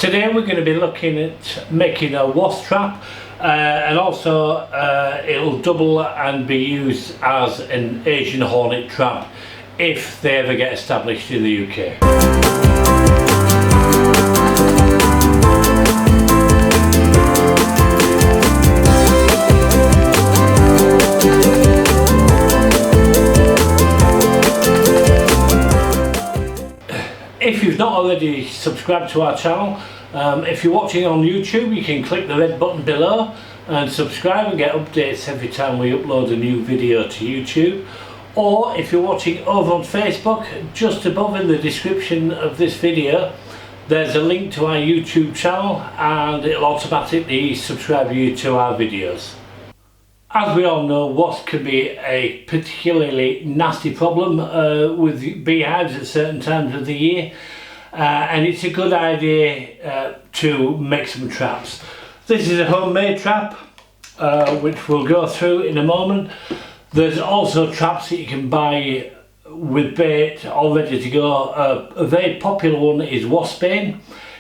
Today we're going to be looking at making a wasp trap and also it'll double and be used as an Asian hornet trap if they ever get established in the UK. If you've not already subscribed to our channel, if you're watching on YouTube, you can click the red button below and subscribe and get updates every time we upload a new video to YouTube. Or if you're watching over on Facebook, just above in the description of this video there's a link to our YouTube channel and it'll automatically subscribe you to our videos. As we all know, wasps can be a particularly nasty problem with beehives at certain times of the year, and it's a good idea to make some traps. This is a homemade trap which we'll go through in a moment. There's also traps that you can buy with bait all ready to go. A very popular one is wasp bait.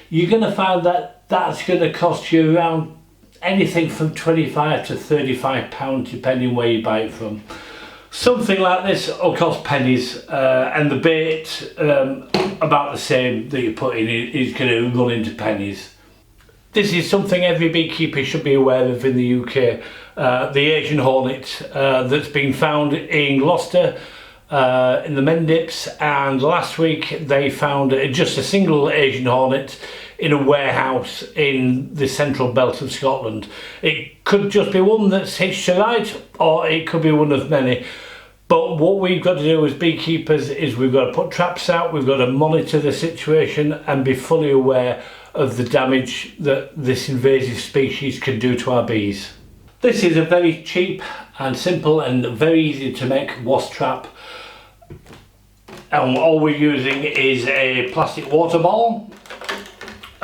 You're going to find that that's going to cost you around anything from 25 to 35 pounds depending where you buy it from. Something like this will cost pennies and the bait about the same that you put in is going to run into pennies. This is something every beekeeper should be aware of in the UK. The Asian hornet that's been found in Gloucester in the Mendips, and last week they found just a single Asian hornet in a warehouse in the central belt of Scotland. It could just be one that's hitched a ride, or it could be one of many. But what we've got to do as beekeepers is we've got to put traps out, we've got to monitor the situation and be fully aware of the damage that this invasive species can do to our bees. This is a very cheap and simple and very easy to make wasp trap. And all we're using is a plastic water bottle.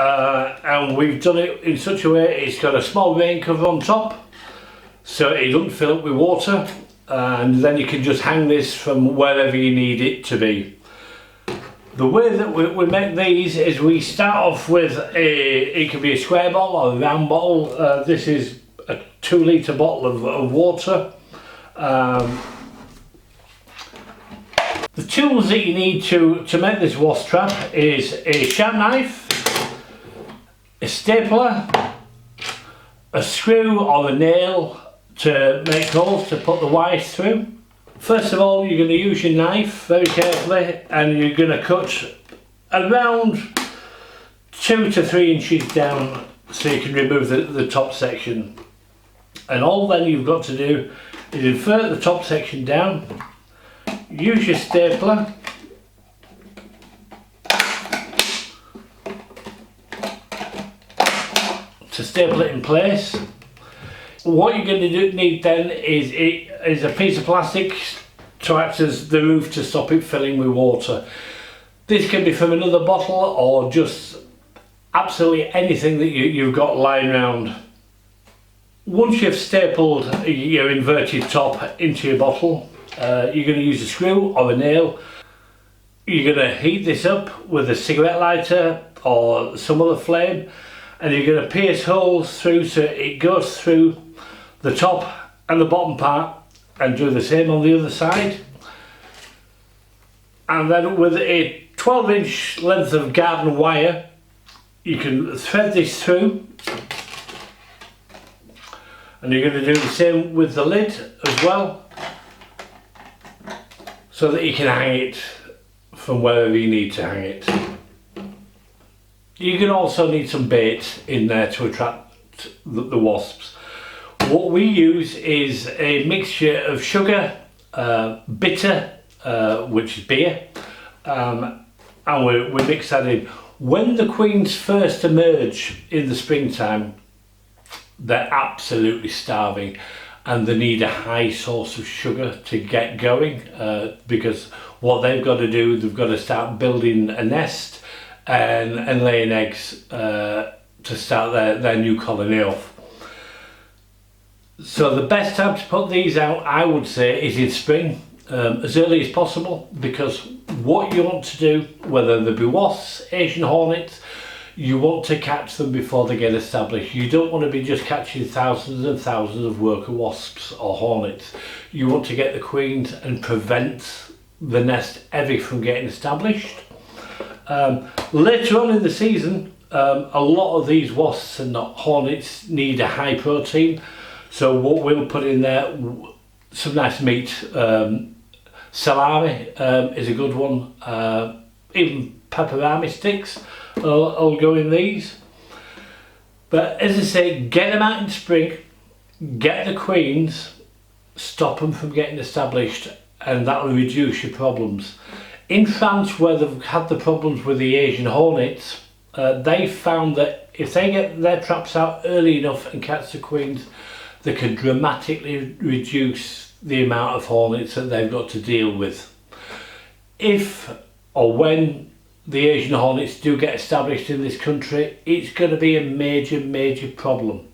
And we've done it in such a way it's got a small rain cover on top so it doesn't fill up with water, and then you can just hang this from wherever you need it to be. The way that we make these is we start off with it can be a square bottle or a round bottle. This is a 2 litre bottle of water. The tools that you need to make this wasp trap is a sharp knife, a stapler, a screw or a nail to make holes to put the wires through. First of all, you're going to use your knife very carefully and you're going to cut around 2 to 3 inches down so you can remove the top section. And all then you've got to do is insert the top section down, use your stapler, to staple it in place. What you're going to need then is a piece of plastic to act as the roof to stop it filling with water. This can be from another bottle or just absolutely anything that you've got lying around. Once you've stapled your inverted top into your bottle, you're going to use a screw or a nail. You're going to heat this up with a cigarette lighter or some other flame, and you're going to pierce holes through so it goes through the top and the bottom part, and do the same on the other side. And then with a 12-inch length of garden wire you can thread this through, and you're going to do the same with the lid as well so that you can hang it from wherever you need to hang it. You can also need some bait in there to attract the wasps. What we use is a mixture of sugar, bitter, which is beer, and we mix that in. When the queens first emerge in the springtime, they're absolutely starving and they need a high source of sugar to get going, because what they've got to do, they've got to start building a nest and laying eggs to start their new colony off. So the best time to put these out, I would say, is in spring, as early as possible, because what you want to do, whether they be wasps, Asian hornets, You want to catch them before they get established. You don't want to be just catching thousands and thousands of worker wasps or hornets. You want to get the queens and prevent the nest ever from getting established. Later on in the season, a lot of these wasps and hornets need a high protein, so what we'll put in there, some nice meat. Salami is a good one, even pepperami sticks will go in these. But as I say, get them out in spring, get the queens, stop them from getting established, and that will reduce your problems. In France, where they've had the problems with the Asian hornets, they found that if they get their traps out early enough and catch the queens, they can dramatically reduce the amount of hornets that they've got to deal with. If or when the Asian hornets do get established in this country, it's going to be a major problem.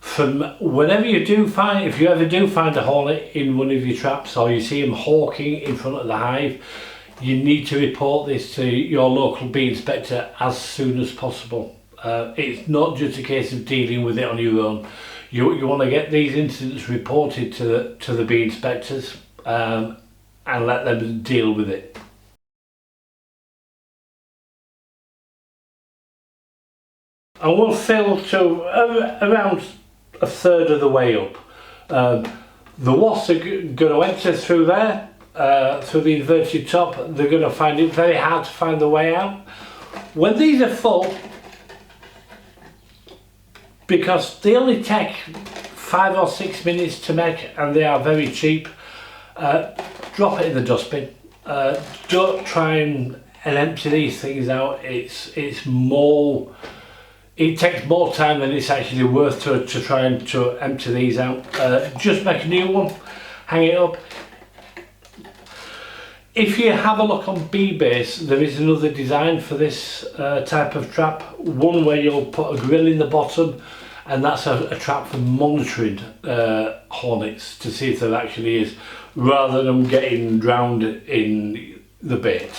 From whenever you do find, if you ever do find a hornet in one of your traps, or you see them hawking in front of the hive, you need to report this to your local bee inspector as soon as possible. It's not just a case of dealing with it on your own. You want to get these incidents reported to the bee inspectors and let them deal with it. And we'll fill to around a third of the way up. The wasps are going to enter through there, through the inverted top. They're going to find it very hard to find the way out. When these are full, because they only take 5 or 6 minutes to make and they are very cheap, drop it in the dustbin. Don't try and empty these things out. It takes more time than it's actually worth to try and to empty these out. Just make a new one, hang it up. If you have a look on BeeBase, there is another design for this type of trap. One where you'll put a grill in the bottom, and that's a trap for monitoring hornets to see if there actually is, rather than getting drowned in the bait.